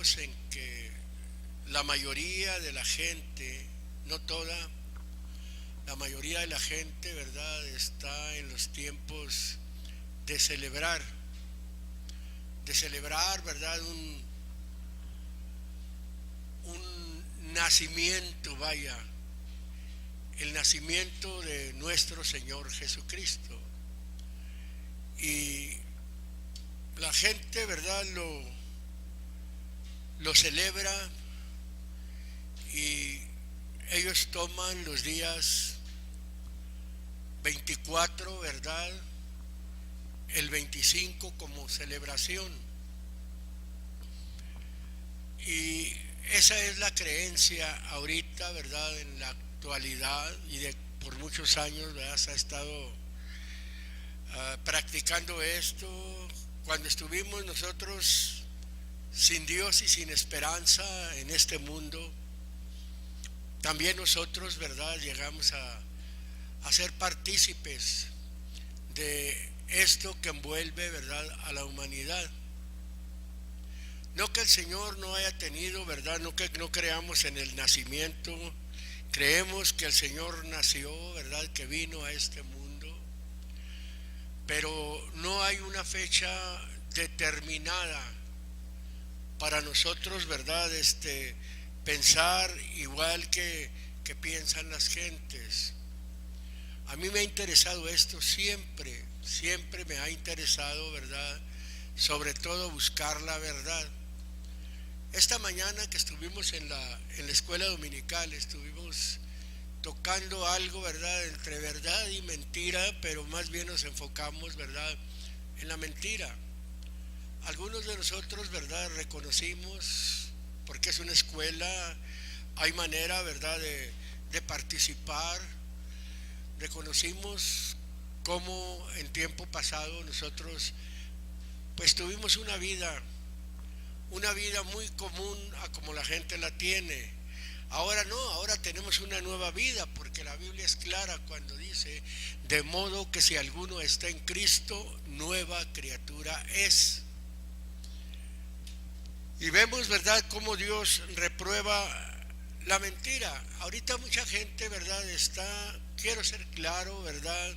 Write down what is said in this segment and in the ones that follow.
vivimos en que la mayoría de la gente, no toda, la mayoría de la gente, ¿verdad?, está en los tiempos de celebrar, ¿verdad?, un nacimiento, vaya, el nacimiento de nuestro Señor Jesucristo. Y la gente, ¿verdad?, lo celebra, y ellos toman los días 24, ¿verdad?, el 25 como celebración. Y esa es la creencia ahorita, ¿verdad?, en la actualidad, y por muchos años, ¿verdad?, se ha estado practicando esto. Cuando estuvimos nosotros sin Dios y sin esperanza en este mundo, también nosotros, ¿verdad?, llegamos a ser partícipes de esto que envuelve, ¿verdad?, a la humanidad. No que el Señor no haya tenido, ¿verdad?, no que no creamos en el nacimiento, creemos que el Señor nació, ¿verdad?, que vino a este mundo, pero no hay una fecha determinada para nosotros, ¿verdad?, pensar igual que piensan las gentes. A mí me ha interesado esto siempre, siempre me ha interesado, ¿verdad?, sobre todo buscar la verdad. Esta mañana que estuvimos en la escuela dominical, estuvimos tocando algo, ¿verdad?, entre verdad y mentira, pero más bien nos enfocamos, ¿verdad?, en la mentira. Algunos de nosotros, ¿verdad?, reconocimos, porque es una escuela, hay manera, ¿verdad?, de participar. Reconocimos cómo en tiempo pasado nosotros pues tuvimos una vida muy común a como la gente la tiene. Ahora no, ahora tenemos una nueva vida, porque la Biblia es clara cuando dice: de modo que si alguno está en Cristo, nueva criatura es. Y vemos, ¿verdad?, cómo Dios reprueba la mentira. Ahorita mucha gente, ¿verdad?, está, quiero ser claro, ¿verdad?,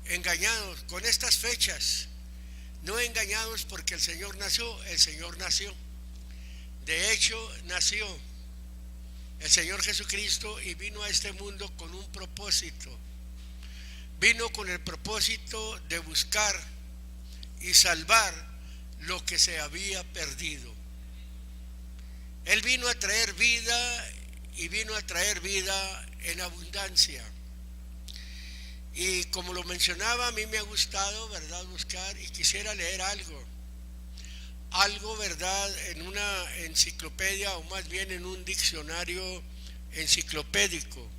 engañados con estas fechas. No engañados porque el Señor nació, el Señor nació. De hecho, nació el Señor Jesucristo y vino a este mundo con un propósito. Vino con el propósito de buscar y salvar lo que se había perdido. Él vino a traer vida, y vino a traer vida en abundancia. Y como lo mencionaba, a mí me ha gustado, ¿verdad?, buscar, y quisiera leer algo, ¿verdad?, en una enciclopedia, o más bien en un diccionario enciclopédico.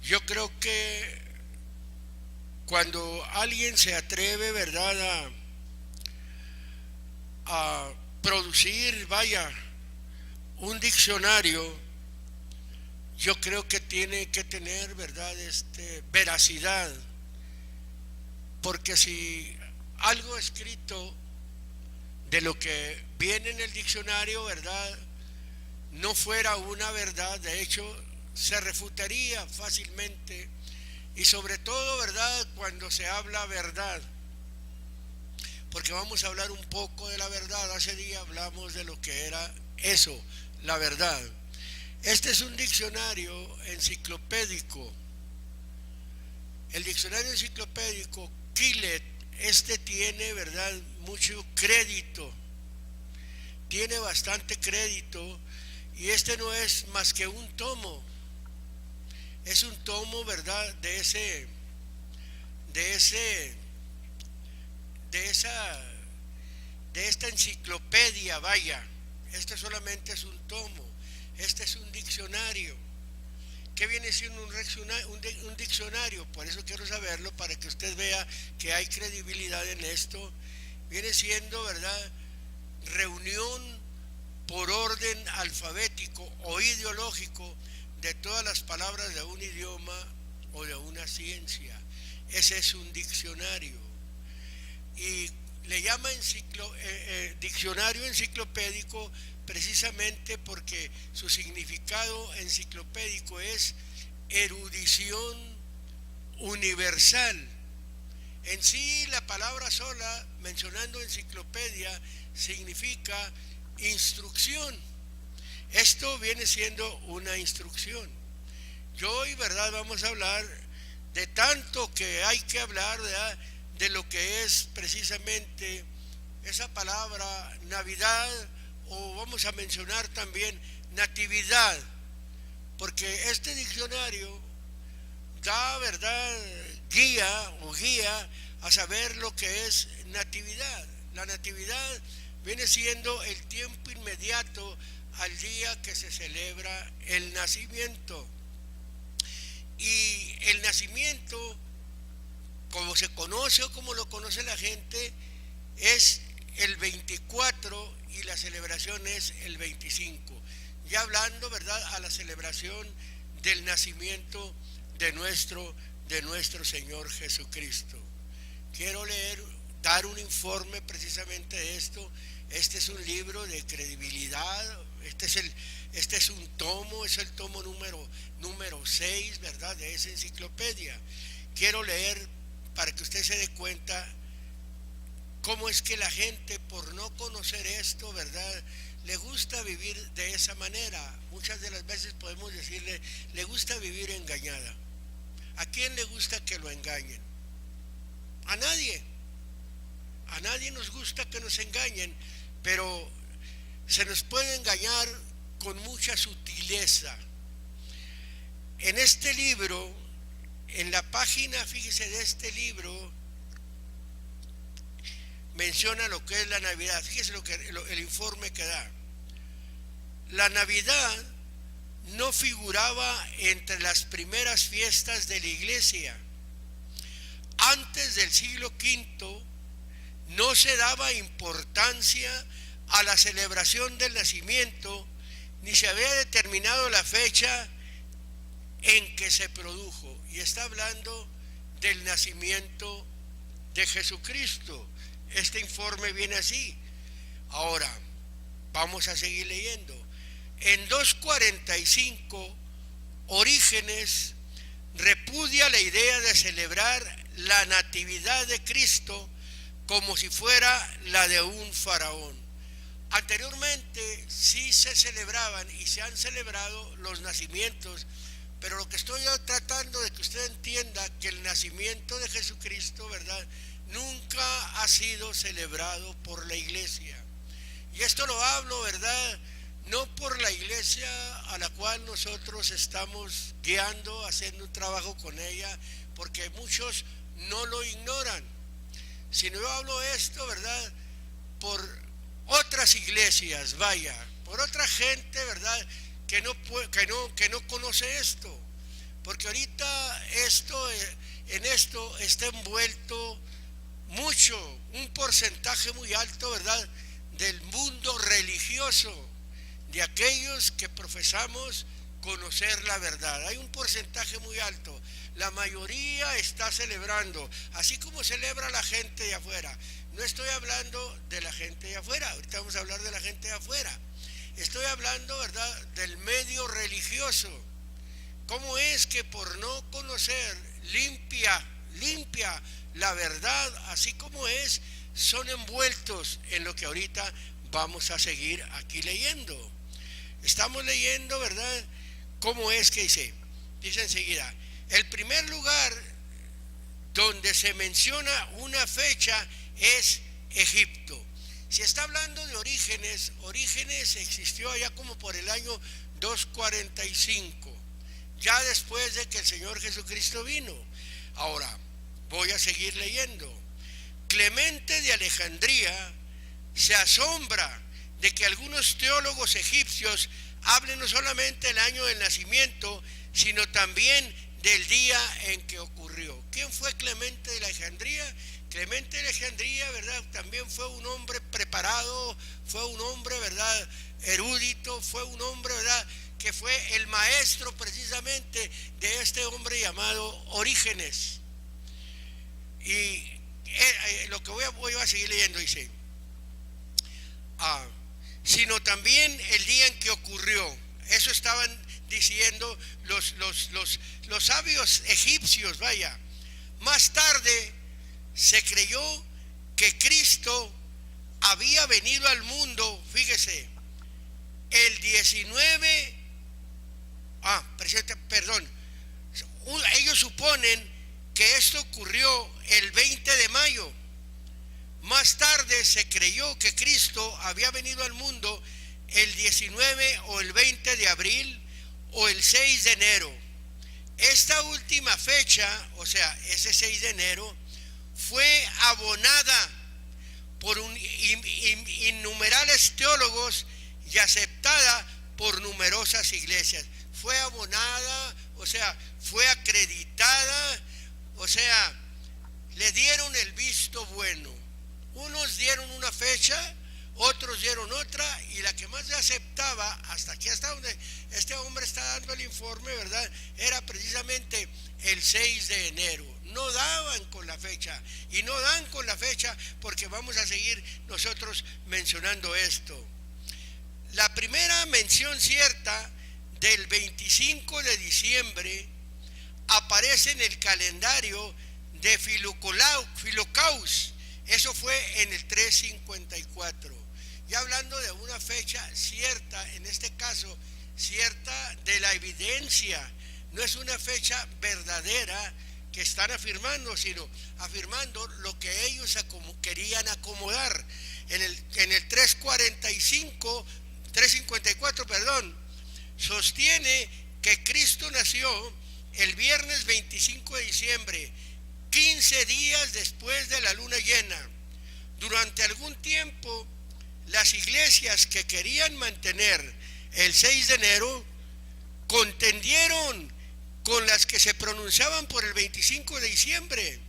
Yo creo que cuando alguien se atreve, ¿verdad?, a producir, vaya, un diccionario, yo creo que tiene que tener, ¿verdad?, veracidad, porque si algo escrito de lo que viene en el diccionario, ¿verdad?, no fuera una verdad, de hecho se refutaría fácilmente. Y sobre todo, ¿verdad?, cuando se habla verdad, porque vamos a hablar un poco de la verdad. Hace día hablamos de lo que era eso, la verdad. Este es un diccionario enciclopédico. El diccionario enciclopédico Quillet, tiene, ¿verdad?, mucho crédito, tiene bastante crédito, y no es más que un tomo. Es un tomo, ¿verdad?, de esta enciclopedia, vaya. Este solamente es un tomo. Este es un diccionario. ¿Qué viene siendo un diccionario? Por eso quiero saberlo, para que usted vea que hay credibilidad en esto. Viene siendo, ¿verdad?, reunión por orden alfabético o ideológico de todas las palabras de un idioma o de una ciencia. Ese es un diccionario. Y le llama diccionario enciclopédico precisamente porque su significado enciclopédico es erudición universal. En sí, la palabra sola, mencionando enciclopedia, significa instrucción. Esto viene siendo una instrucción. Yo hoy, ¿verdad?, vamos a hablar de tanto que hay que hablar, ¿verdad?, de lo que es precisamente esa palabra Navidad, o vamos a mencionar también Natividad, porque este diccionario da, ¿verdad?, guía a saber lo que es natividad. La natividad viene siendo el tiempo inmediato al día que se celebra el nacimiento. Y el nacimiento, como se conoce o como lo conoce la gente, es el 24 y la celebración es el 25. Ya hablando, ¿verdad?, a la celebración del nacimiento de nuestro Señor Jesucristo. Quiero dar un informe precisamente de esto. Este es un libro de credibilidad, este es un tomo, es el tomo número 6, ¿verdad?, de esa enciclopedia. Quiero leer para que usted se dé cuenta cómo es que la gente, por no conocer esto, ¿verdad?, le gusta vivir de esa manera. Muchas de las veces podemos decirle, le gusta vivir engañada. ¿A quién le gusta que lo engañen? A nadie. A nadie nos gusta que nos engañen, pero se nos puede engañar con mucha sutileza. En este libro, en la página, fíjese, de este libro, menciona lo que es la Navidad. Fíjese el informe que da. La Navidad no figuraba entre las primeras fiestas de la Iglesia. Antes del siglo V no se daba importancia a la celebración del nacimiento, ni se había determinado la fecha en que se produjo. Y está hablando del nacimiento de Jesucristo. Este informe viene así. Ahora, vamos a seguir leyendo. En 245, Orígenes repudia la idea de celebrar la natividad de Cristo como si fuera la de un faraón. Anteriormente sí se celebraban y se han celebrado los nacimientos, pero lo que estoy tratando de que usted entienda, que el nacimiento de Jesucristo, ¿verdad?, nunca ha sido celebrado por la Iglesia. Y esto lo hablo, ¿verdad?, no por la Iglesia a la cual nosotros estamos guiando, haciendo un trabajo con ella, porque muchos no lo ignoran, sino yo hablo esto, ¿verdad?, por otras iglesias, vaya, por otra gente, ¿verdad?, que no conoce esto, porque ahorita en esto está envuelto un porcentaje muy alto, ¿verdad?, del mundo religioso, de aquellos que profesamos conocer la verdad. Hay un porcentaje muy alto. La mayoría está celebrando, así como celebra la gente de afuera. No estoy hablando de la gente de afuera, ahorita vamos a hablar de la gente de afuera. Estoy hablando, ¿verdad?, del medio religioso. ¿Cómo es que por no conocer limpia la verdad, así como es, son envueltos en lo que ahorita vamos a seguir aquí leyendo? Estamos leyendo, ¿verdad?, cómo es que dice enseguida, el primer lugar donde se menciona una fecha es Egipto. Si está hablando de Orígenes, Orígenes existió allá como por el año 245, ya después de que el Señor Jesucristo vino. Ahora, voy a seguir leyendo. Clemente de Alejandría se asombra de que algunos teólogos egipcios hablen no solamente del año del nacimiento, sino también del día en que ocurrió. ¿Quién fue Clemente de Alejandría? Clemente de Alejandría, ¿verdad?, también fue un hombre preparado, fue un hombre, ¿verdad?, erudito, fue un hombre, ¿verdad?, que fue el maestro precisamente de este hombre llamado Orígenes. Y lo que voy a seguir leyendo dice, sino también el día en que ocurrió. Eso estaban diciendo los sabios egipcios, vaya. Más tarde se creyó que Cristo había venido al mundo, fíjese, el 19, perdón, ellos suponen que esto ocurrió el 20 de mayo. Más tarde se creyó que Cristo había venido al mundo el 19 o el 20 de abril o el 6 de enero. Esta última fecha, o sea, ese 6 de enero, fue abonada por innumerables teólogos y aceptada por numerosas iglesias. Fue abonada, o sea, fue acreditada, o sea, le dieron el visto bueno. Unos dieron una fecha, otros dieron otra, y la que más se aceptaba, hasta aquí, hasta donde este hombre está dando el informe, ¿verdad?, era precisamente el 6 de enero. No daban con la fecha, y no dan con la fecha porque vamos a seguir nosotros mencionando esto. La primera mención cierta del 25 de diciembre aparece en el calendario de Filocaus. Eso fue en el 354. Ya hablando de una fecha cierta, en este caso, cierta de la evidencia. No es una fecha verdadera que están afirmando, sino afirmando lo que ellos querían acomodar. En el 354, sostiene que Cristo nació el viernes 25 de diciembre, 15 días después de la luna llena. Durante algún tiempo, las iglesias que querían mantener el 6 de enero contendieron con las que se pronunciaban por el 25 de diciembre.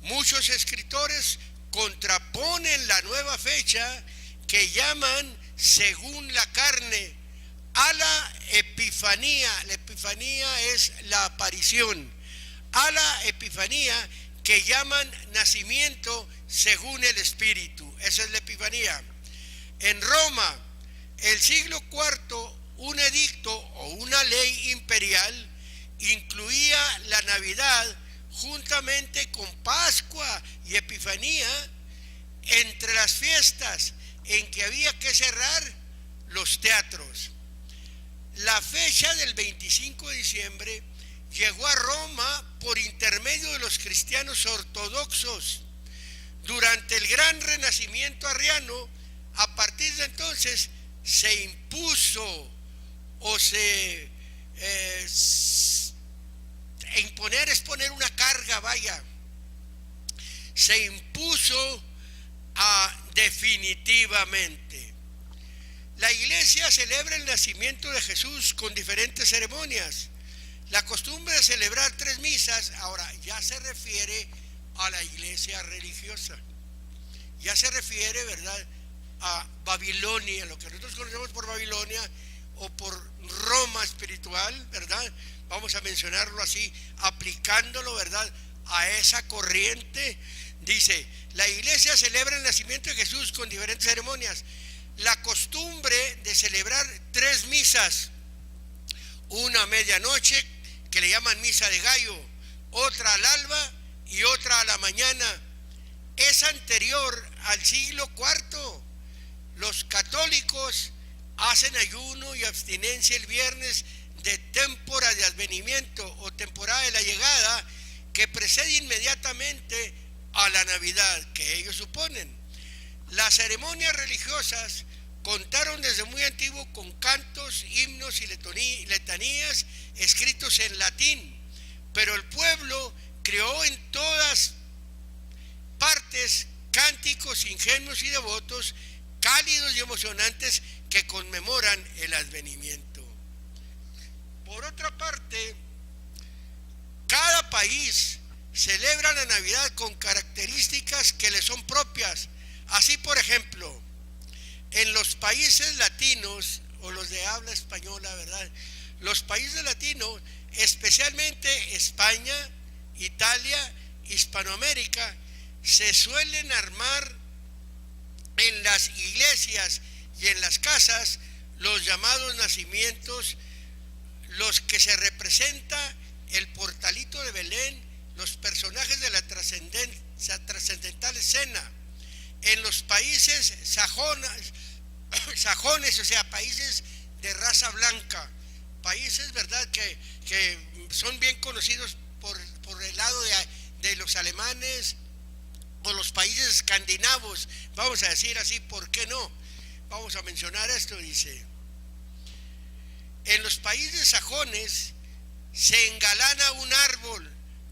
Muchos escritores contraponen la nueva fecha que llaman según la carne a la Epifanía. La Epifanía es la aparición. A la Epifanía que llaman nacimiento según el Espíritu. Esa es la Epifanía. En Roma, el siglo IV, un edicto o una ley imperial incluía la Navidad juntamente con Pascua y Epifanía entre las fiestas en que había que cerrar los teatros. La fecha del 25 de diciembre llegó a Roma por intermedio de los cristianos ortodoxos. Durante el gran renacimiento arriano, a partir de entonces se impuso imponer es poner una carga, vaya. Se impuso definitivamente. La iglesia celebra el nacimiento de Jesús con diferentes ceremonias. La costumbre de celebrar 3 misas, ahora ya se refiere a la iglesia religiosa. Ya se refiere, ¿verdad?, a Babilonia, lo que nosotros conocemos por Babilonia o por Roma espiritual, ¿verdad? Vamos a mencionarlo así, aplicándolo, ¿verdad?, a esa corriente. Dice, la iglesia celebra el nacimiento de Jesús con diferentes ceremonias. La costumbre de celebrar 3 misas, una a medianoche, que le llaman misa de gallo, otra al alba y otra a la mañana, es anterior al siglo IV. Los católicos hacen ayuno y abstinencia el viernes de témpora de advenimiento o temporada de la llegada, que precede inmediatamente a la Navidad, que ellos suponen. Las ceremonias religiosas contaron desde muy antiguo con cantos, himnos y letanías escritos en latín, pero el pueblo creó en todas partes cánticos ingenuos y devotos, cálidos y emocionantes, que conmemoran el advenimiento. Por otra parte, cada país celebra la Navidad con características que le son propias. Así, por ejemplo, en los países latinos, o los de habla española, ¿verdad?, los países latinos, especialmente España, Italia, Hispanoamérica, se suelen armar en las iglesias y en las casas los llamados nacimientos, los que se representa el portalito de Belén, los personajes de la trascendental escena. En los países sajones, o sea, países de raza blanca, países, ¿verdad?, que son bien conocidos por el lado de los alemanes o los países escandinavos, vamos a decir así, ¿por qué no? Vamos a mencionar esto, dice. En los países sajones se engalana un árbol,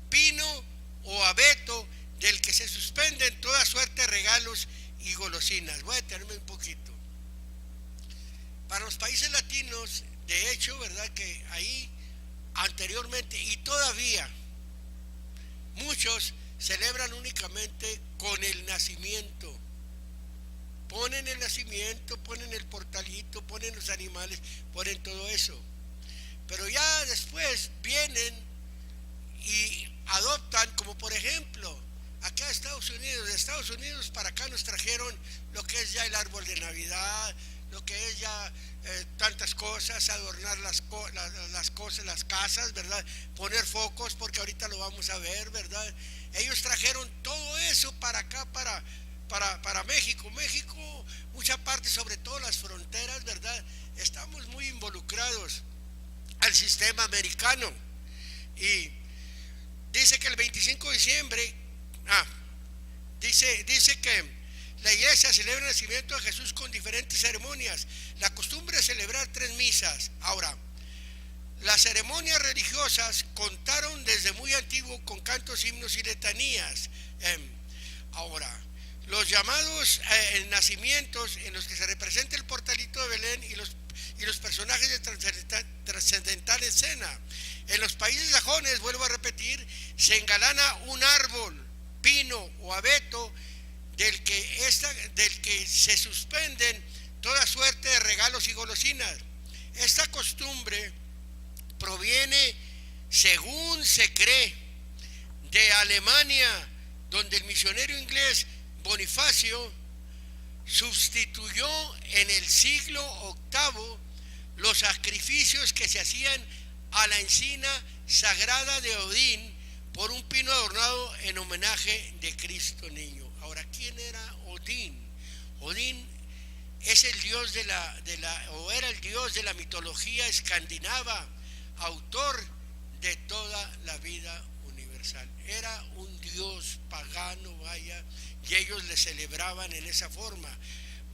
pino o abeto, del que se suspenden toda suerte de regalos y golosinas. Voy a detenerme un poquito. Para los países latinos, de hecho, ¿verdad?, que ahí anteriormente y todavía muchos celebran únicamente con el nacimiento. Ponen el nacimiento, ponen el portalito, ponen los animales, ponen todo eso. Pero ya después vienen y adoptan, como por ejemplo, acá a Estados Unidos, de Estados Unidos para acá nos trajeron lo que es ya el árbol de Navidad, lo que es ya tantas cosas, adornar las cosas, las casas, ¿verdad? Poner focos, porque ahorita lo vamos a ver, ¿verdad? Ellos trajeron todo eso para acá, para México. México, mucha parte, sobre todo las fronteras, ¿verdad? Estamos muy involucrados al sistema americano. Y dice que el 25 de diciembre, dice que la iglesia celebra el nacimiento de Jesús con diferentes ceremonias. La costumbre de celebrar 3 misas. Ahora, las ceremonias religiosas contaron desde muy antiguo con cantos, himnos y letanías. Ahora, los llamados nacimientos en los que se representa el portalito de Belén y los personajes de trascendental escena. En los países sajones, vuelvo a repetir, se engalana un árbol, pino o abeto, del que se suspenden toda suerte de regalos y golosinas. Esta costumbre proviene, según se cree, de Alemania, donde el misionero inglés Bonifacio sustituyó en el siglo VIII los sacrificios que se hacían a la encina sagrada de Odín por un pino adornado en homenaje de Cristo niño. Ahora, ¿quién era Odín? Odín es el dios era el dios de la mitología escandinava, autor de toda la vida universal. Era un dios pagano, vaya, y ellos le celebraban en esa forma.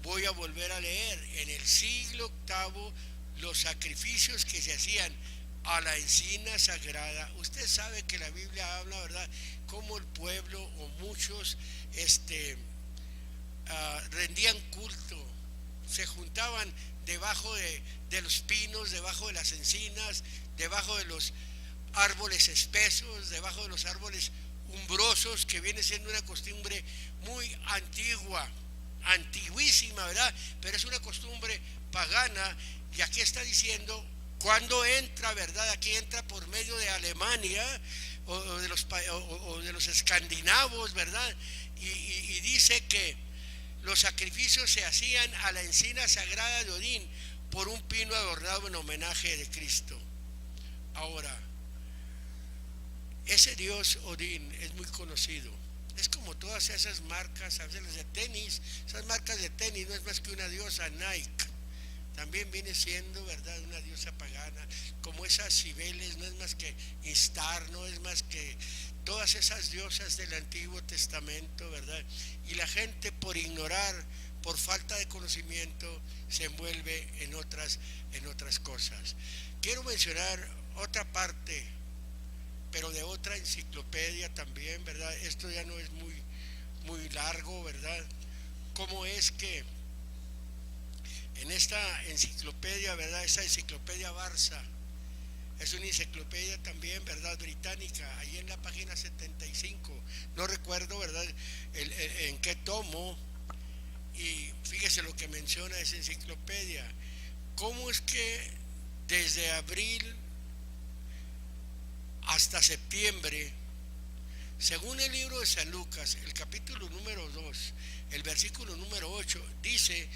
Voy a volver a leer, en el siglo VIII, los sacrificios que se hacían a la encina sagrada. Usted sabe que la Biblia habla, ¿verdad?, cómo el pueblo o muchos rendían culto, se juntaban debajo de los pinos, debajo de las encinas, debajo de los árboles espesos, debajo de los árboles umbrosos, que viene siendo una costumbre muy antigua, antiguísima, ¿verdad? Pero es una costumbre pagana, y aquí está diciendo cuando entra, ¿verdad? Aquí entra por medio de Alemania o de los escandinavos, ¿verdad? Y dice que los sacrificios se hacían a la encina sagrada de Odín por un pino adornado en homenaje de Cristo. Ahora, ese dios Odín es muy conocido. Es como todas esas marcas, a veces de tenis, esas marcas de tenis no es más que una diosa, Nike. También viene siendo, ¿verdad?, una diosa pagana, como esas Cibeles, no es más que Istar, no es más que todas esas diosas del Antiguo Testamento, ¿verdad? Y la gente, por ignorar, por falta de conocimiento, se envuelve en otras cosas. Quiero mencionar otra parte, pero de otra enciclopedia también, ¿verdad? Esto ya no es muy largo, ¿verdad? Cómo es que en esta enciclopedia, ¿verdad?, esta enciclopedia Barça, es una enciclopedia también, ¿verdad?, británica, ahí en la página 75, no recuerdo, ¿verdad?, en qué tomo, y fíjese lo que menciona esa enciclopedia, cómo es que desde abril hasta septiembre, según el libro de San Lucas, el capítulo número 2, el versículo número 8, dice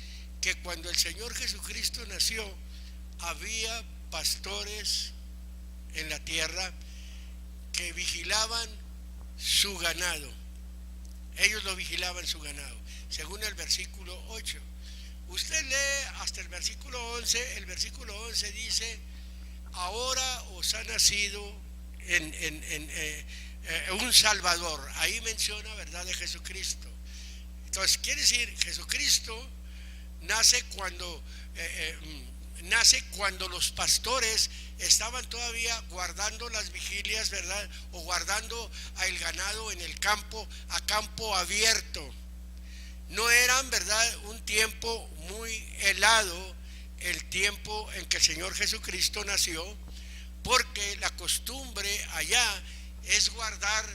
que cuando el Señor Jesucristo nació, había pastores en la tierra que vigilaban su ganado. Ellos lo vigilaban su ganado, según el versículo 8. Usted lee hasta el versículo 11, el versículo 11 dice: ahora os ha nacido un Salvador. Ahí menciona, ¿verdad?, de Jesucristo. Entonces, quiere decir, Jesucristo nace cuando los pastores estaban todavía guardando las vigilias, ¿verdad?, o guardando el ganado en el campo, a campo abierto. No eran, ¿verdad?, un tiempo muy helado el tiempo en que el Señor Jesucristo nació, porque la costumbre allá es guardar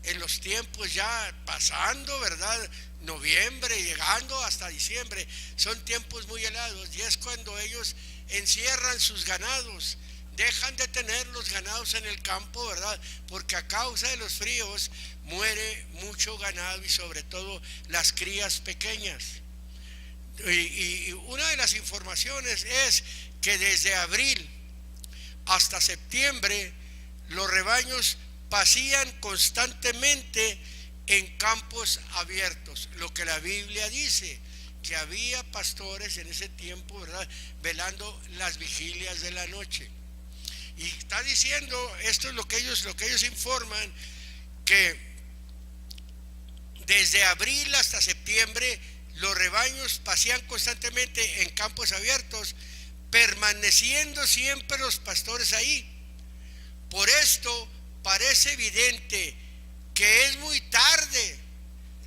en los tiempos ya pasando, ¿verdad?, noviembre, llegando hasta diciembre. Son tiempos muy helados y es cuando ellos encierran sus ganados, dejan de tener los ganados en el campo, ¿verdad?, porque a causa de los fríos muere mucho ganado y sobre todo las crías pequeñas. Y una de las informaciones es que desde abril hasta septiembre los rebaños pasían constantemente en campos abiertos, lo que la Biblia dice, que había pastores en ese tiempo, ¿verdad?, velando las vigilias de la noche. Y está diciendo, esto es lo que ellos informan, que desde abril hasta septiembre los rebaños pasían constantemente en campos abiertos, permaneciendo siempre los pastores ahí. Por esto parece evidente que es muy tarde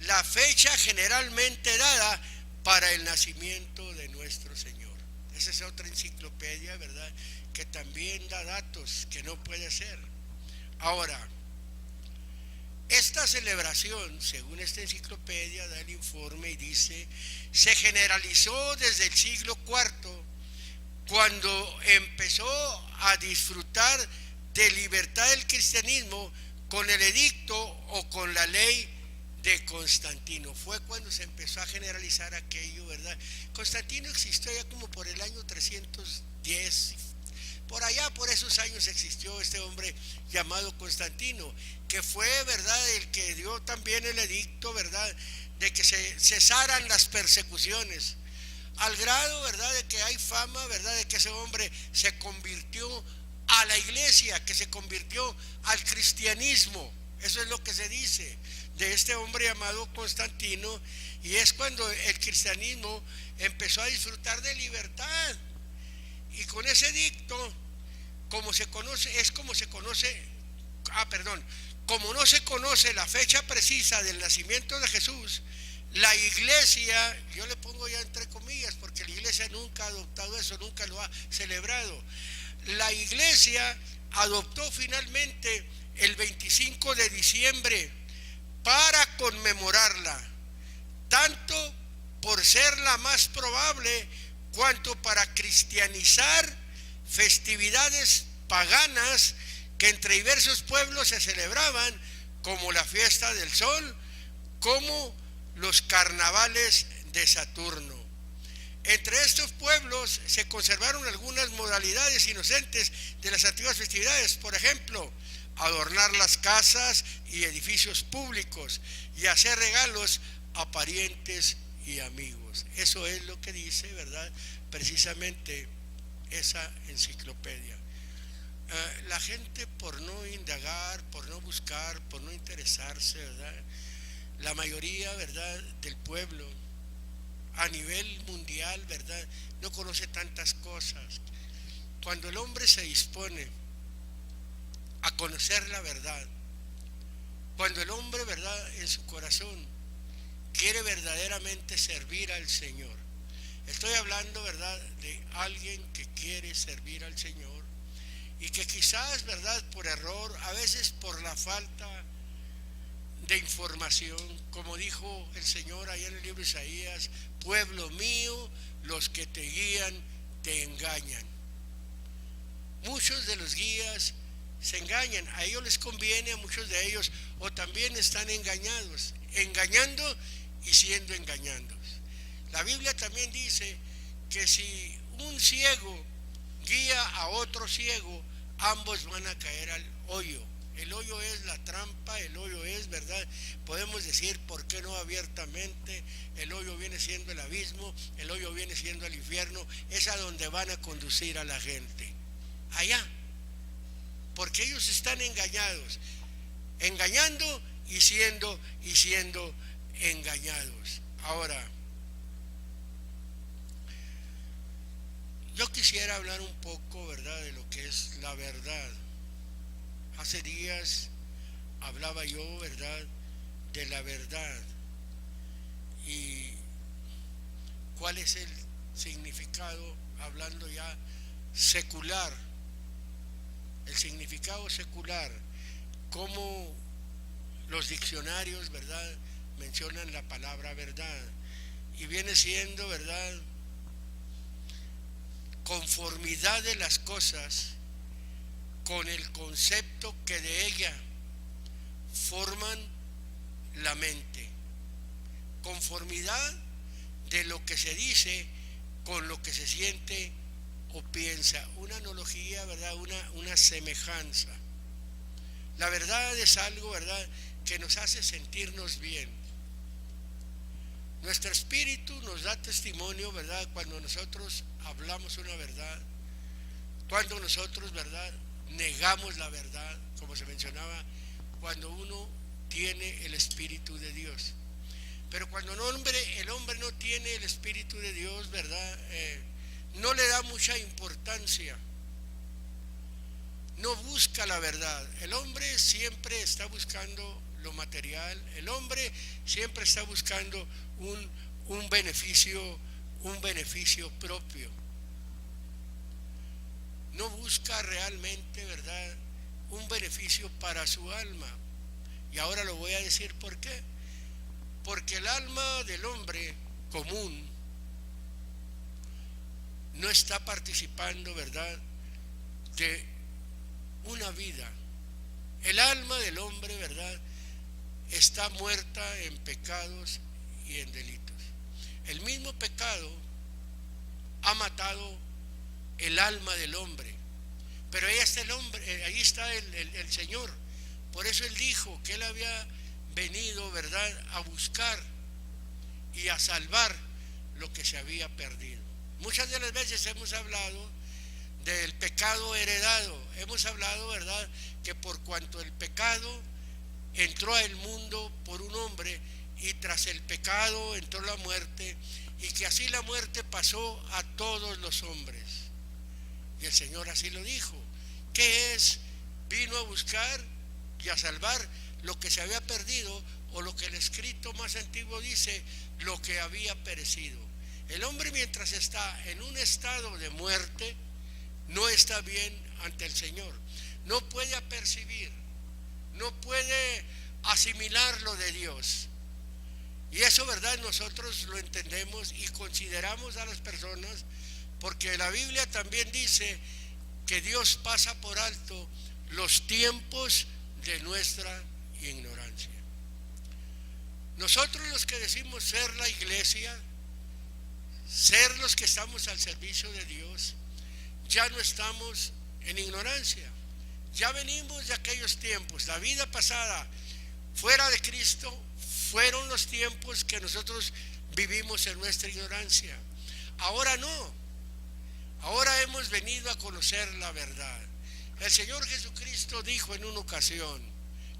la fecha generalmente dada para el nacimiento de nuestro Señor. Esa es otra enciclopedia, ¿verdad?, que también da datos que no puede ser. Ahora, esta celebración, según esta enciclopedia, da el informe y dice: se generalizó desde el siglo IV, cuando empezó a disfrutar de libertad del cristianismo con el edicto o con la ley de Constantino. Fue cuando se empezó a generalizar aquello, ¿verdad? Constantino existió ya como por el año 310, por allá, por esos años existió este hombre llamado Constantino, que fue, ¿verdad?, el que dio también el edicto, ¿verdad?, de que se cesaran las persecuciones, al grado, ¿verdad?, de que hay fama, ¿verdad?, de que ese hombre se convirtió a la iglesia, que se convirtió al cristianismo. Eso es lo que se dice de este hombre llamado Constantino, y es cuando el cristianismo empezó a disfrutar de libertad. Y con ese edicto, como no se conoce la fecha precisa del nacimiento de Jesús, la iglesia, yo le pongo ya entre comillas, porque la iglesia nunca ha adoptado eso, nunca lo ha celebrado. La iglesia adoptó finalmente el 25 de diciembre para conmemorarla, tanto por ser la más probable, cuanto para cristianizar festividades paganas que entre diversos pueblos se celebraban, como la fiesta del sol, como los carnavales de Saturno. Entre estos pueblos se conservaron algunas modalidades inocentes de las antiguas festividades, por ejemplo, adornar las casas y edificios públicos y hacer regalos a parientes y amigos. Eso es lo que dice, ¿verdad?, precisamente esa enciclopedia. La gente, por no indagar, por no buscar, por no interesarse, ¿verdad?, la mayoría, ¿verdad?, del pueblo a nivel mundial, ¿verdad?, no conoce tantas cosas. Cuando el hombre se dispone a conocer la verdad, cuando el hombre, ¿verdad?, en su corazón quiere verdaderamente servir al Señor, estoy hablando, ¿verdad?, de alguien que quiere servir al Señor y que quizás, ¿verdad?, por error, a veces por la falta de información, como dijo el Señor allá en el libro de Isaías: pueblo mío, los que te guían te engañan. Muchos de los guías se engañan, a ellos les conviene, a muchos de ellos, o también están engañados, engañando y siendo engañados. La Biblia también dice que si un ciego guía a otro ciego, ambos van a caer al hoyo. El hoyo es la trampa, el hoyo es, ¿verdad? Podemos decir, ¿por qué no abiertamente? El hoyo viene siendo el abismo, el hoyo viene siendo el infierno, es a donde van a conducir a la gente. Allá. Porque ellos están engañados, engañando y siendo engañados. Ahora, yo quisiera hablar un poco, ¿verdad?, de lo que es la verdad. Hace días hablaba yo, ¿verdad?, de la verdad y cuál es el significado, hablando ya secular, el significado secular, cómo los diccionarios, ¿verdad?, mencionan la palabra verdad, y viene siendo, ¿verdad?, conformidad de las cosas con el concepto que de ella forman la mente, conformidad de lo que se dice con lo que se siente o piensa, una analogía, ¿verdad?, una semejanza. La verdad es algo, ¿verdad?, que nos hace sentirnos bien. Nuestro espíritu nos da testimonio, ¿verdad?, cuando nosotros hablamos una verdad, cuando nosotros, ¿verdad?, negamos la verdad, como se mencionaba, cuando uno tiene el Espíritu de Dios. Pero cuando el hombre no tiene el Espíritu de Dios, ¿verdad?, no le da mucha importancia, no busca la verdad. El hombre siempre está buscando lo material, el hombre siempre está buscando un beneficio propio. No busca realmente, ¿verdad?, un beneficio para su alma. Y ahora lo voy a decir por qué. Porque el alma del hombre común no está participando, ¿verdad?, de una vida. El alma del hombre, ¿verdad?, está muerta en pecados y en delitos. El mismo pecado ha matado el alma del hombre, pero ahí está el hombre, ahí está el Señor. Por eso Él dijo que Él había venido, ¿verdad?, a buscar y a salvar lo que se había perdido. Muchas de las veces hemos hablado del pecado heredado, hemos hablado, ¿verdad?, que por cuanto el pecado entró al mundo por un hombre, y tras el pecado entró la muerte, y que así la muerte pasó a todos los hombres. Y el Señor así lo dijo. ¿Qué es? Vino a buscar y a salvar lo que se había perdido, o lo que el escrito más antiguo dice, lo que había perecido. El hombre, mientras está en un estado de muerte, no está bien ante el Señor. No puede apercibir, no puede asimilar lo de Dios. Y eso, ¿verdad?, nosotros lo entendemos y consideramos a las personas, porque la Biblia también dice que Dios pasa por alto los tiempos de nuestra ignorancia. Nosotros, los que decimos ser la iglesia, ser los que estamos al servicio de Dios, ya no estamos en ignorancia. Ya venimos de aquellos tiempos. La vida pasada fuera de Cristo fueron los tiempos que nosotros vivimos en nuestra ignorancia. Ahora no. Ahora hemos venido a conocer la verdad. El Señor Jesucristo dijo en una ocasión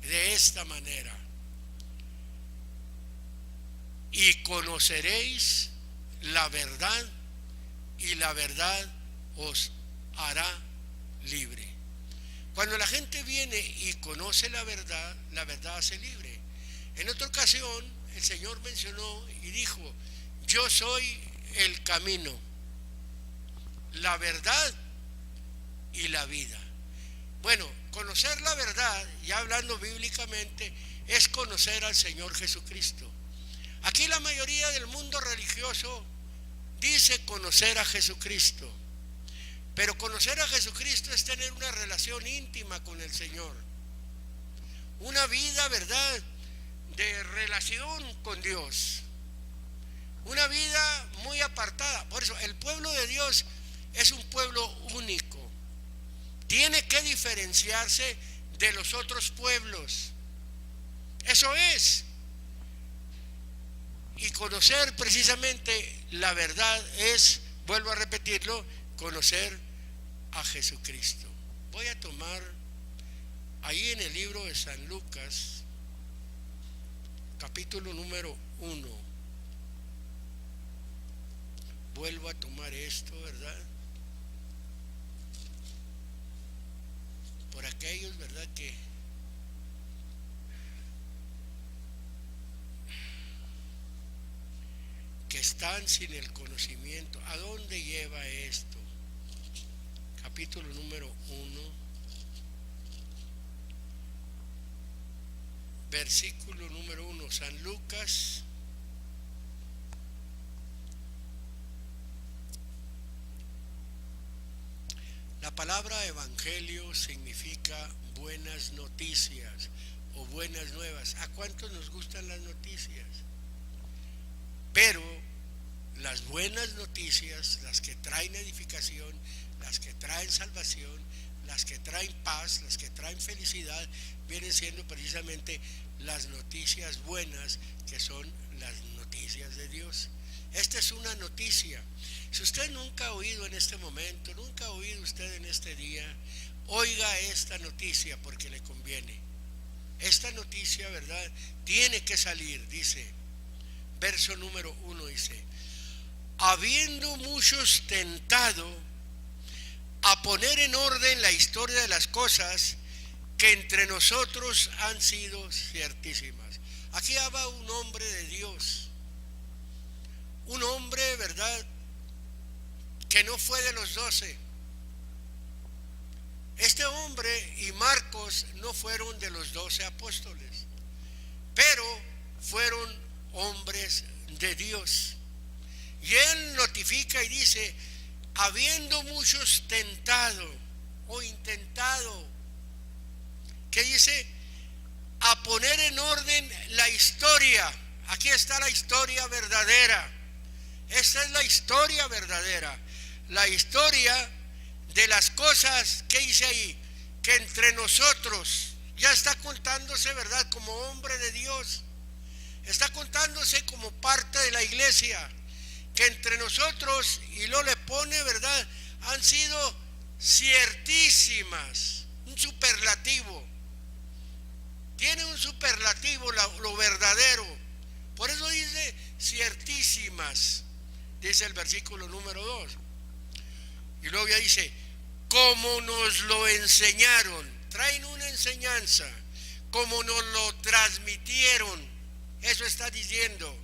de esta manera: y conoceréis la verdad, y la verdad os hará libre. Cuando la gente viene y conoce la verdad hace libre. En otra ocasión el Señor mencionó y dijo: yo soy el camino, la verdad y la vida. Bueno, conocer la verdad, ya hablando bíblicamente, es conocer al Señor Jesucristo. Aquí la mayoría del mundo religioso dice conocer a Jesucristo, pero conocer a Jesucristo es tener una relación íntima con el Señor, una vida, ¿verdad?, de relación con Dios, una vida muy apartada. Por eso el pueblo de Dios es un pueblo único. Tiene que diferenciarse de los otros pueblos. Eso es. Y conocer precisamente la verdad es, vuelvo a repetirlo, conocer a Jesucristo. Voy a tomar ahí en el libro de San Lucas, capítulo número 1. Vuelvo a tomar esto, ¿verdad? Por aquellos, ¿verdad? Que están sin el conocimiento. ¿A dónde lleva esto? Capítulo número 1, versículo número 1, San Lucas, la palabra evangelio significa buenas noticias o buenas nuevas. ¿A cuántos nos gustan las noticias? Pero las buenas noticias, las que traen edificación, las que traen salvación, las que traen paz, las que traen felicidad, vienen siendo precisamente las noticias buenas, que son las noticias de Dios. Esta es una noticia. Si usted nunca ha oído en este momento, nunca ha oído usted en este día, oiga esta noticia porque le conviene. Esta noticia, ¿verdad?, tiene que salir. Dice, verso número 1, dice: habiendo muchos tentado a poner en orden la historia de las cosas que entre nosotros han sido ciertísimas. Aquí habla un hombre de Dios, un hombre, ¿verdad?, que no fue de los 12. Este hombre y Marcos no fueron de los 12 apóstoles, pero fueron hombres de Dios. Y él notifica y dice: habiendo muchos tentado o intentado, ¿qué dice? A poner en orden la historia. Aquí está la historia verdadera. Esta es la historia verdadera. La historia de las cosas, ¿qué dice ahí? Que entre nosotros, ya está contándose, ¿verdad?, como hombre de Dios. Está contándose como parte de la iglesia, que entre nosotros, y lo le pone, ¿verdad?, han sido ciertísimas. Un superlativo. Tiene un superlativo lo verdadero. Por eso dice ciertísimas. Dice el versículo número 2. Y luego ya dice: como nos lo enseñaron. Traen una enseñanza. Como nos lo transmitieron. Eso está diciendo.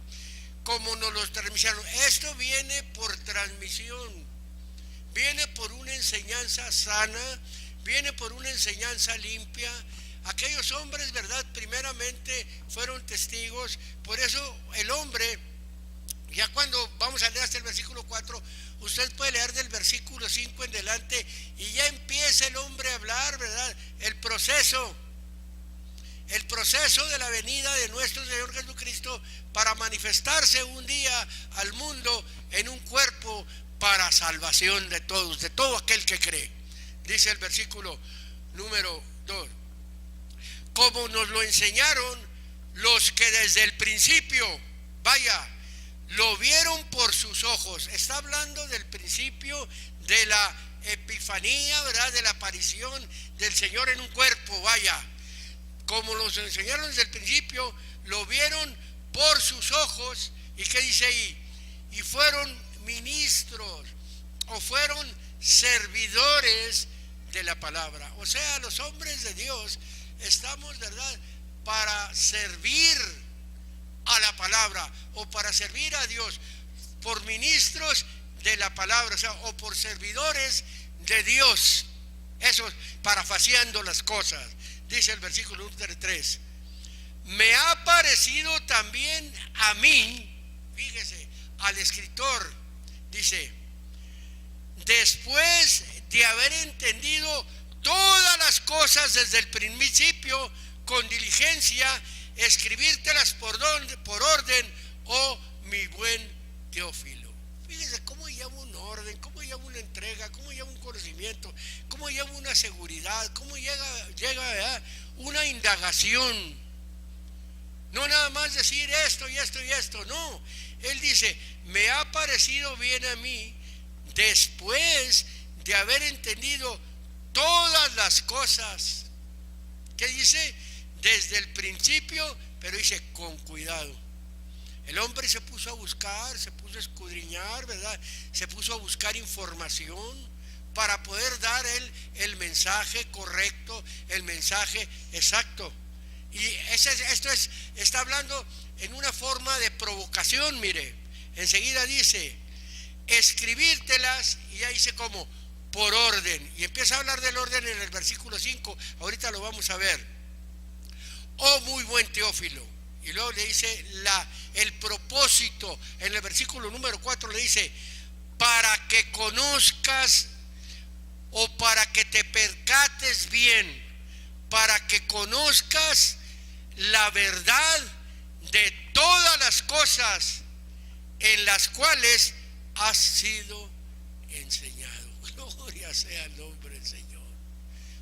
Como nos lo transmitieron. Esto viene por transmisión. Viene por una enseñanza sana. Viene por una enseñanza limpia. Aquellos hombres, ¿verdad?, primeramente fueron testigos. Por eso el hombre, ya cuando vamos a leer hasta el versículo 4, usted puede leer del versículo 5 en delante, y ya empieza el hombre a hablar, ¿verdad?, el proceso de la venida de nuestro Señor Jesucristo para manifestarse un día al mundo en un cuerpo para salvación de todos, de todo aquel que cree. Dice el versículo número 2: como nos lo enseñaron los que desde el principio, vaya, lo vieron por sus ojos. Está hablando del principio de la epifanía, ¿verdad?, de la aparición del Señor en un cuerpo, vaya. Como nos enseñaron desde el principio, lo vieron por sus ojos. ¿Y qué dice ahí? Y fueron ministros o fueron servidores de la palabra. O sea, los hombres de Dios estamos, ¿verdad?, para servir a la palabra o para servir a Dios por ministros de la palabra, o sea, o por servidores de Dios. Eso, parafaseando las cosas. Dice el versículo 3: me ha parecido también a mí, fíjese, al escritor, dice, después de haber entendido todas las cosas desde el principio, con diligencia, escribírtelas por orden, oh mi buen Teófilo. Fíjese cómo lleva un orden, cómo lleva una entrega, cómo lleva un conocimiento, cómo lleva una seguridad, cómo llega ¿verdad? Una indagación. No nada más decir esto y esto y esto, no. Él dice, me ha parecido bien a mí después de haber entendido todas las cosas. ¿Qué dice? Desde el principio, pero dice, con cuidado. El hombre se puso a buscar, se puso a escudriñar, ¿verdad? Se puso a buscar información para poder dar el mensaje correcto, el mensaje exacto. Y está hablando en una forma de provocación, mire. Enseguida dice, escribírtelas, y ya dice como, por orden. Y empieza a hablar del orden en el versículo 5, ahorita lo vamos a ver. Oh, muy buen Teófilo. Y luego le dice el propósito, en el versículo número 4 le dice, para que conozcas o para que te percates bien, para que conozcas la verdad de todas las cosas en las cuales has sido enseñado. Gloria sea el nombre del Señor.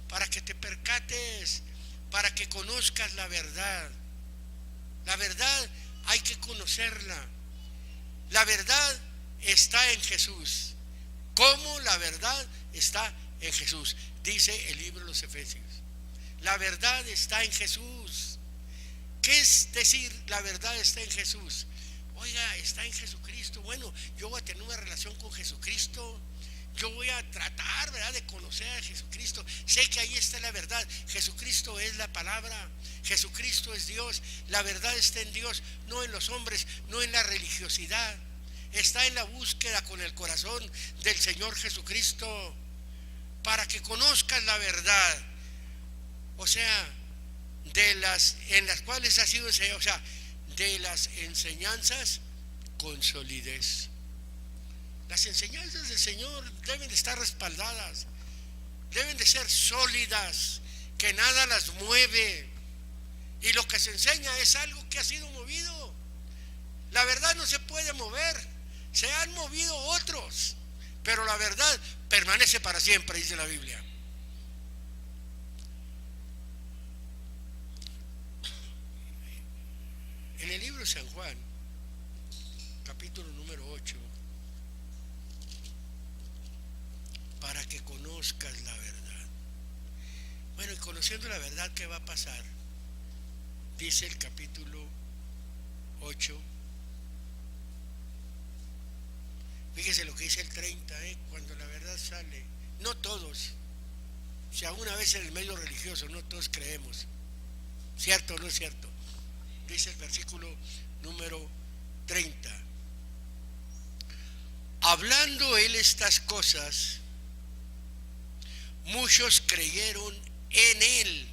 Para que te percates, para que conozcas la verdad. La verdad hay que conocerla. La verdad está en Jesús. ¿Cómo la verdad está en Jesús? Dice el libro de los Efesios. La verdad está en Jesús. ¿Qué es decir la verdad está en Jesús? Oiga, está en Jesucristo. Bueno, yo voy a tener una relación con Jesucristo. Yo voy a tratar, ¿verdad?, de conocer a Jesucristo. Sé que ahí está la verdad. Jesucristo es la palabra. Jesucristo es Dios. La verdad está en Dios, no en los hombres, no en la religiosidad. Está en la búsqueda con el corazón del Señor Jesucristo. Para que conozcas la verdad. O sea, en las cuales ha sido enseñado, o sea, de las enseñanzas con solidez. Las enseñanzas del Señor deben de estar respaldadas, deben de ser sólidas, que nada las mueve. Y lo que se enseña es algo que ha sido movido. La verdad no se puede mover, se han movido otros, pero la verdad permanece para siempre, dice la Biblia. En el libro de San Juan, capítulo número 8, para que conozcas la verdad. Bueno, y conociendo la verdad, ¿qué va a pasar? Dice el capítulo 8. Fíjese lo que dice el 30, cuando la verdad sale. No todos, si aún una vez en el medio religioso, no todos creemos. ¿Cierto o no es cierto? Dice el versículo número 30. Hablando él estas cosas, muchos creyeron en él.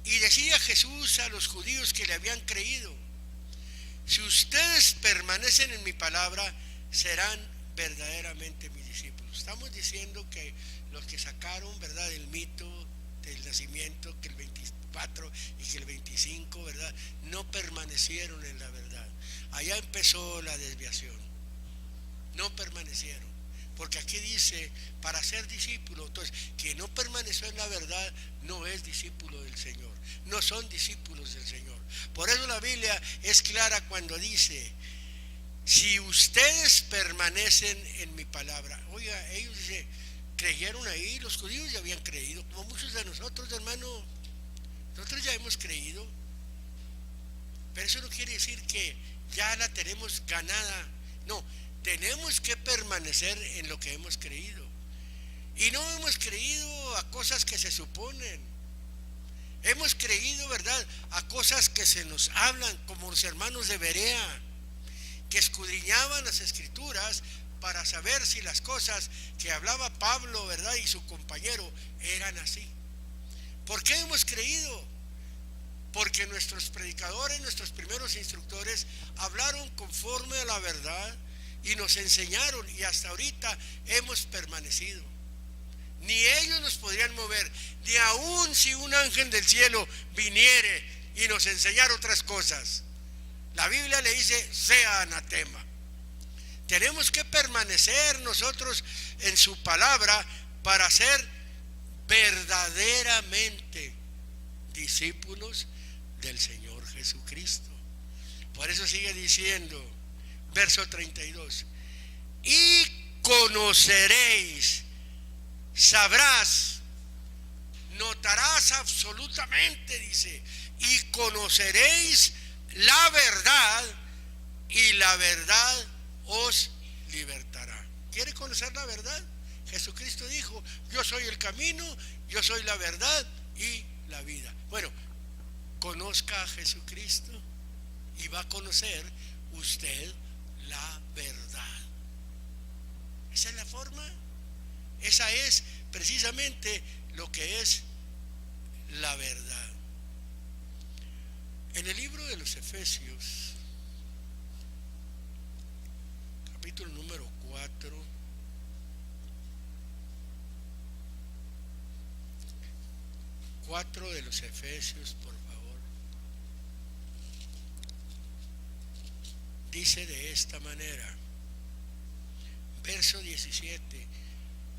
Y decía Jesús a los judíos que le habían creído, si ustedes permanecen en mi palabra, serán verdaderamente mis discípulos. Estamos diciendo que los que sacaron, ¿verdad?, el mito del nacimiento, que el 24 y que el 25, ¿verdad?, no permanecieron en la verdad. Allá empezó la desviación. No permanecieron. Porque aquí dice, para ser discípulo, entonces, quien no permaneció en la verdad no es discípulo del Señor. No son discípulos del Señor. Por eso la Biblia es clara cuando dice, si ustedes permanecen en mi palabra. Oiga, ellos creyeron ahí, los judíos ya habían creído, como muchos de nosotros, hermano. Nosotros ya hemos creído. Pero eso no quiere decir que ya la tenemos ganada. No, tenemos que permanecer en lo que hemos creído. Y no hemos creído a cosas que se suponen. Hemos creído, ¿verdad?, a cosas que se nos hablan, como los hermanos de Berea, que escudriñaban las Escrituras para saber si las cosas que hablaba Pablo, ¿verdad?, y su compañero eran así. ¿Por qué hemos creído? Porque nuestros predicadores, nuestros primeros instructores hablaron conforme a la verdad y nos enseñaron, y hasta ahorita hemos permanecido. Ni ellos nos podrían mover, ni aun si un ángel del cielo viniere y nos enseñara otras cosas. La Biblia le dice, sea anatema. Tenemos que permanecer nosotros en su palabra para ser verdaderamente discípulos del Señor Jesucristo. Por eso sigue diciendo, verso 32, y conoceréis, sabrás, notarás absolutamente, dice, y conoceréis la verdad, y la verdad os libertará. ¿Quiere conocer la verdad? Jesucristo dijo, yo soy el camino, yo soy la verdad y la vida. Bueno, conozca a Jesucristo y va a conocer usted la verdad. Esa es la forma, esa es precisamente lo que es la verdad. En el libro de los Efesios, capítulo número 4, de los Efesios, por favor, dice de esta manera, verso 17,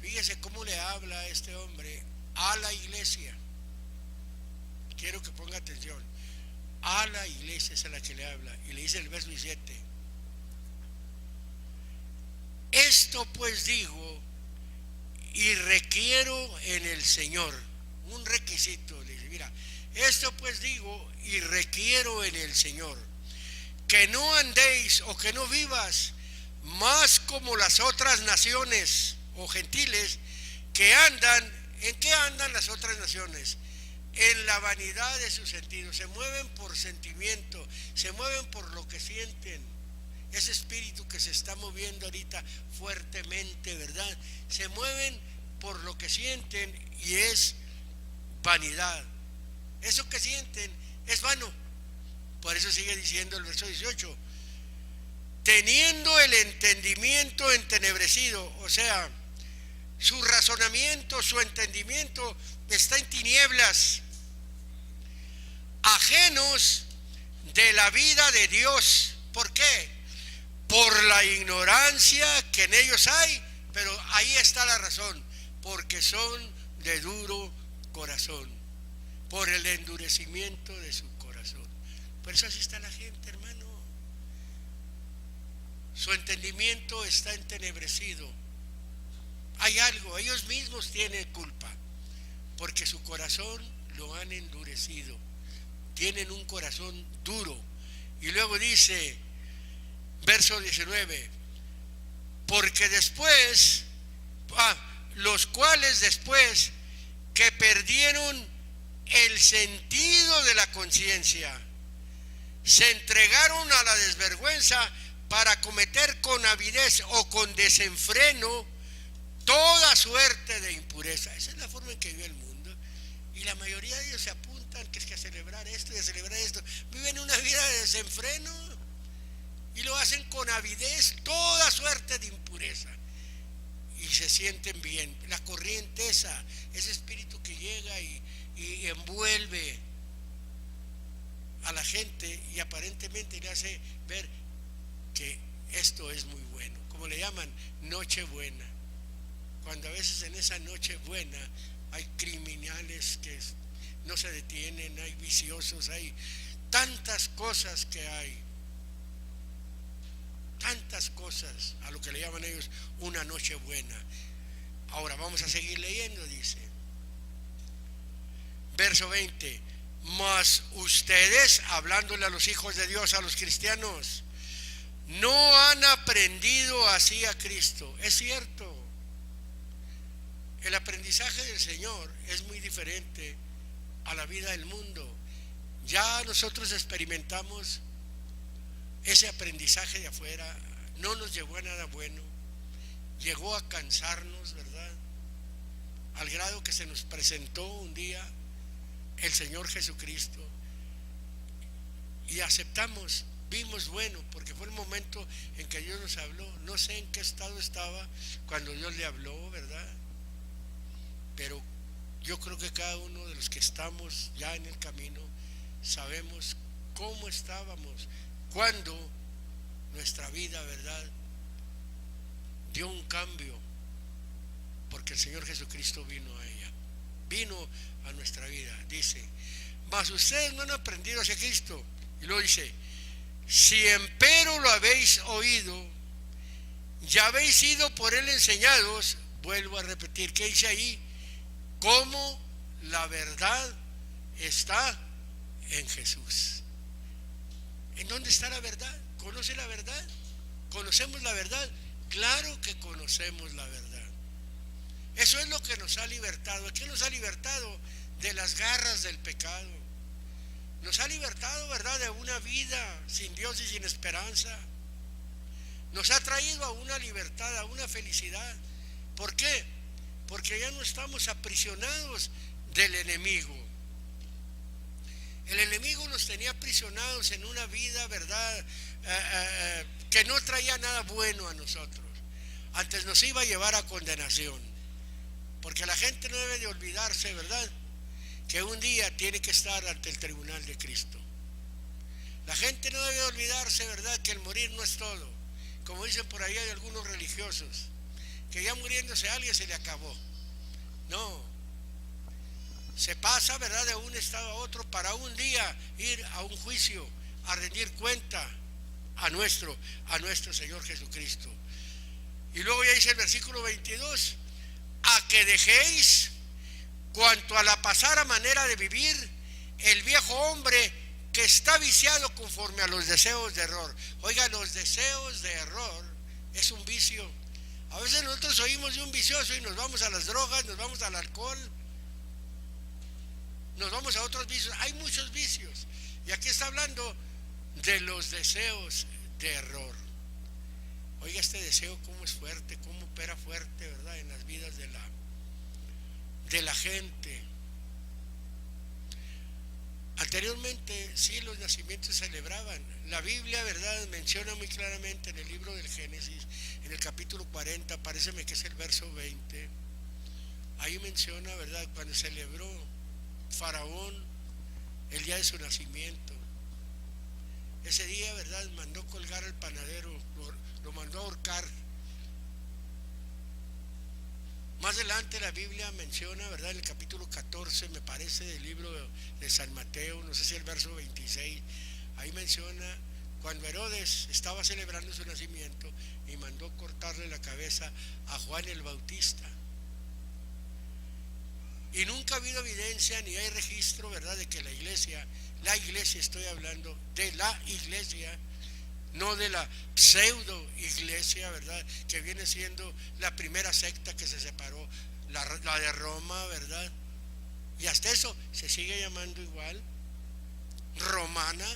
fíjese cómo le habla a este hombre a la iglesia. Quiero que ponga atención, a la iglesia es a la que le habla, y le dice el verso 17, esto pues digo y requiero en el Señor, un requisito, le dice, mira, esto pues digo y requiero en el Señor, que no andéis o que no vivas más como las otras naciones o gentiles que andan. ¿En qué andan las otras naciones? En la vanidad de sus sentidos. Se mueven por sentimiento, se mueven por lo que sienten. Ese espíritu que se está moviendo ahorita fuertemente, ¿verdad? Se mueven por lo que sienten y es vanidad. Eso que sienten es vano. Por eso sigue diciendo el verso 18, teniendo el entendimiento entenebrecido, o sea, su razonamiento, su entendimiento está en tinieblas, ajenos de la vida de Dios. ¿Por qué? Por la ignorancia que en ellos hay, pero ahí está la razón, porque son de duro corazón, por el endurecimiento de su corazón. Por eso así está la gente, hermano. Su entendimiento está entenebrecido. Hay algo, ellos mismos tienen culpa, porque su corazón lo han endurecido. Tienen un corazón duro. Y luego dice, verso 19, porque después, los cuales después que perdieron el sentido de la conciencia, se entregaron a la desvergüenza para cometer con avidez o con desenfreno toda suerte de impureza. Esa es la forma en que vive el mundo. Y la mayoría de ellos se apuntan que es que a celebrar esto y a celebrar esto. Viven una vida de desenfreno y lo hacen con avidez, toda suerte de impureza. Y se sienten bien. La corrienteza, ese espíritu que llega y envuelve a la gente y aparentemente le hace ver que esto es muy bueno, como le llaman noche buena, cuando a veces en esa noche buena hay criminales que no se detienen, hay viciosos, hay tantas cosas que hay, tantas cosas, a lo que le llaman ellos una noche buena. Ahora vamos a seguir leyendo, dice, verso 20, mas ustedes, hablándole a los hijos de Dios, a los cristianos, no han aprendido así a Cristo. Es cierto, el aprendizaje del Señor es muy diferente a la vida del mundo. Ya nosotros experimentamos ese aprendizaje de afuera, no nos llevó a nada bueno, llegó a cansarnos, ¿verdad? Al grado que se nos presentó un día el Señor Jesucristo y aceptamos, vimos bueno, porque fue el momento en que Dios nos habló. No sé en qué estado estaba cuando Dios le habló, ¿verdad? Pero yo creo que cada uno de los que estamos ya en el camino sabemos cómo estábamos cuando nuestra vida, ¿verdad?, dio un cambio, porque el Señor Jesucristo vino a ella, vino a nuestra vida. Dice, mas ustedes no han aprendido hacia Cristo. Y luego dice, si empero lo habéis oído, ya habéis sido por él enseñados. Vuelvo a repetir, ¿qué dice ahí? Cómo la verdad está en Jesús. ¿En dónde está la verdad? ¿Conoce la verdad? ¿Conocemos la verdad? Claro que conocemos la verdad. Eso es lo que nos ha libertado. ¿Qué nos ha libertado? De las garras del pecado. Nos ha libertado, ¿verdad?, de una vida sin Dios y sin esperanza. Nos ha traído a una libertad, a una felicidad. ¿Por qué? Porque ya no estamos aprisionados del enemigo. El enemigo nos tenía aprisionados en una vida, ¿verdad?, que no traía nada bueno a nosotros. Antes nos iba a llevar a condenación. Porque la gente no debe de olvidarse, ¿verdad?, que un día tiene que estar ante el tribunal de Cristo. La gente no debe olvidarse, ¿verdad?, que el morir no es todo. Como dicen por ahí hay algunos religiosos, que ya muriéndose a alguien se le acabó. No, se pasa, ¿verdad?, de un estado a otro para un día ir a un juicio, a rendir cuenta a nuestro Señor Jesucristo. Y luego ya dice el versículo 22, a que dejéis cuanto a la pasada manera de vivir, el viejo hombre que está viciado conforme a los deseos de error. Oiga, los deseos de error es un vicio. A veces nosotros oímos de un vicioso y nos vamos a las drogas, nos vamos al alcohol, nos vamos a otros vicios. Hay muchos vicios. Y aquí está hablando de los deseos de error. Oiga, este deseo cómo es fuerte, cómo opera fuerte, ¿verdad?, en las vidas de la gente. Anteriormente, sí, los nacimientos se celebraban. La Biblia, ¿verdad?, menciona muy claramente en el libro del Génesis, en el capítulo 40, paréceme que es el verso 20. Ahí menciona, ¿verdad?, cuando celebró Faraón el día de su nacimiento. Ese día, ¿verdad?, mandó colgar al panadero, lo mandó a ahorcar. Más adelante la Biblia menciona, ¿verdad?, en el capítulo 14, me parece, del libro de San Mateo, no sé si el verso 26, ahí menciona cuando Herodes estaba celebrando su nacimiento y mandó cortarle la cabeza a Juan el Bautista. Y nunca ha habido evidencia ni hay registro, ¿verdad?, de que la iglesia, estoy hablando de la iglesia, no de la pseudo iglesia, ¿verdad?, que viene siendo la primera secta que se separó, la de Roma, ¿verdad? Y hasta eso se sigue llamando igual, romana.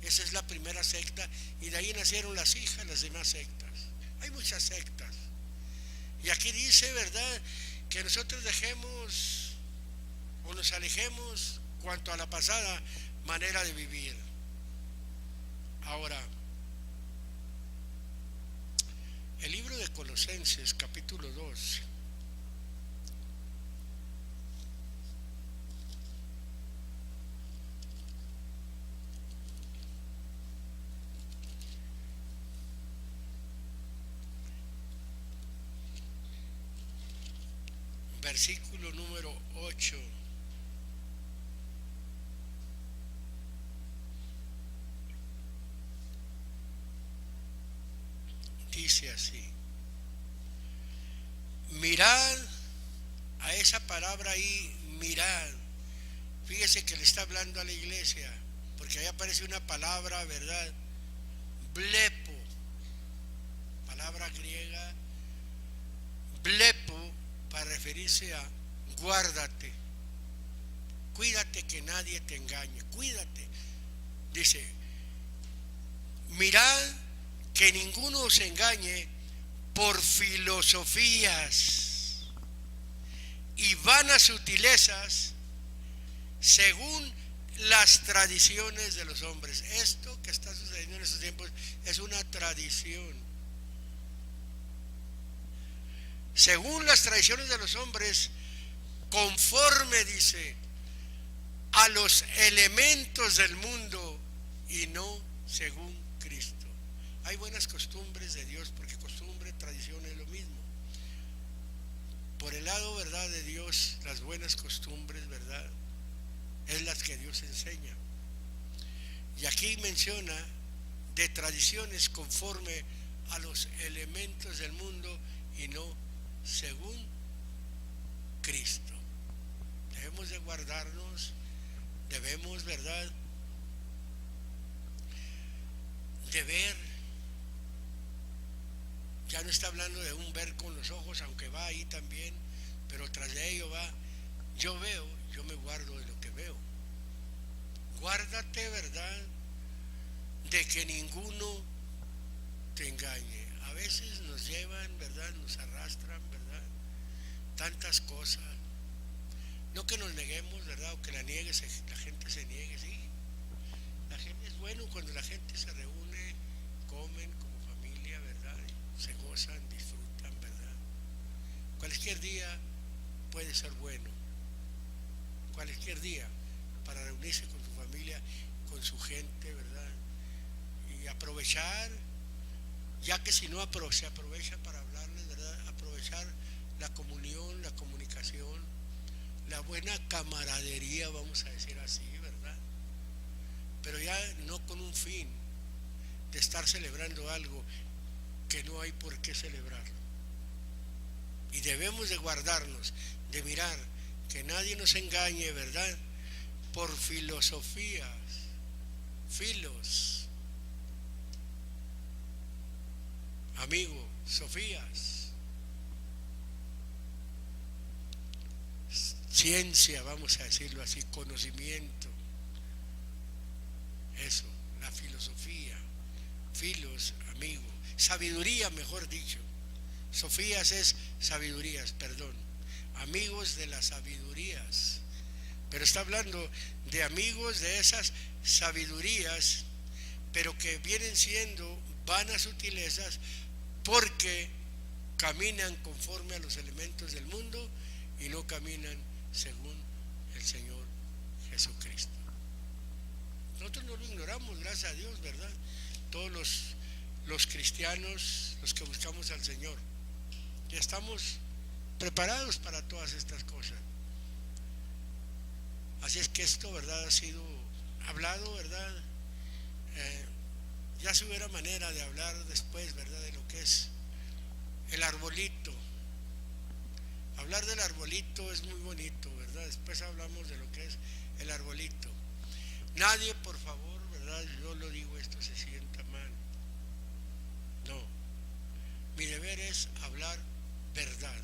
Esa es la primera secta, y de ahí nacieron las hijas, las demás sectas. Hay muchas sectas. Y aquí dice, ¿verdad?, que nosotros dejemos o nos alejemos cuanto a la pasada manera de vivir. Ahora, el libro de Colosenses, capítulo 2, versículo número 8. Dice así: mirad, a esa palabra ahí, mirad. Fíjese que le está hablando a la iglesia, porque ahí aparece una palabra, ¿verdad?, blepo, palabra griega, blepo, para referirse a guárdate, cuídate que nadie te engañe, cuídate. Dice, mirad que ninguno os engañe por filosofías y vanas sutilezas según las tradiciones de los hombres. Esto que está sucediendo en estos tiempos es una tradición. Según las tradiciones de los hombres, conforme, dice, a los elementos del mundo y no según Cristo. Hay buenas costumbres de Dios, porque costumbre, tradición es lo mismo. Por el lado, ¿verdad?, de Dios, las buenas costumbres, ¿verdad?, es las que Dios enseña. Y aquí menciona de tradiciones conforme a los elementos del mundo y no según Cristo. Debemos de guardarnos, debemos, ¿verdad?, de ver. Ya no está hablando de un ver con los ojos, aunque va ahí también, pero tras de ello va, yo veo, yo me guardo de lo que veo. Guárdate, ¿verdad?, de que ninguno te engañe. A veces nos llevan, ¿verdad?, nos arrastran, ¿verdad?, tantas cosas. No que nos neguemos, ¿verdad?, o que la gente se niegue, sí. La gente es bueno cuando la gente se reúne, comen como familia, ¿verdad?, y se gozan, disfrutan, ¿verdad? Cualquier día puede ser bueno. Cualquier día para reunirse con su familia, con su gente, ¿verdad? Y aprovechar, ya que si no se aprovecha para hablarles, ¿verdad?, aprovechar la comunión, la comunicación, la buena camaradería, vamos a decir así, ¿verdad? Pero ya no con un fin de estar celebrando algo que no hay por qué celebrarlo. Y debemos de guardarnos, de mirar que nadie nos engañe, ¿verdad?, por filosofías, filos, amigo, sofías, ciencia, vamos a decirlo así, conocimiento, eso, la filosofía, filos, amigo, sabiduría, mejor dicho. Sofías es sabidurías, perdón, amigos de las sabidurías, pero está hablando de amigos de esas sabidurías, pero que vienen siendo vanas sutilezas porque caminan conforme a los elementos del mundo y no caminan según el Señor Jesucristo. Nosotros no lo ignoramos, gracias a Dios, ¿verdad? Todos los cristianos, los que buscamos al Señor, ya estamos preparados para todas estas cosas. Así es que esto, ¿verdad?, ha sido hablado, ¿verdad? Ya si hubiera manera de hablar después, ¿verdad?, de lo que es el arbolito. Hablar del arbolito es muy bonito, ¿verdad? Después hablamos de lo que es el arbolito. Nadie, por favor, ¿verdad?, yo lo digo, esto se sienta mal. No. Mi deber es hablar verdad.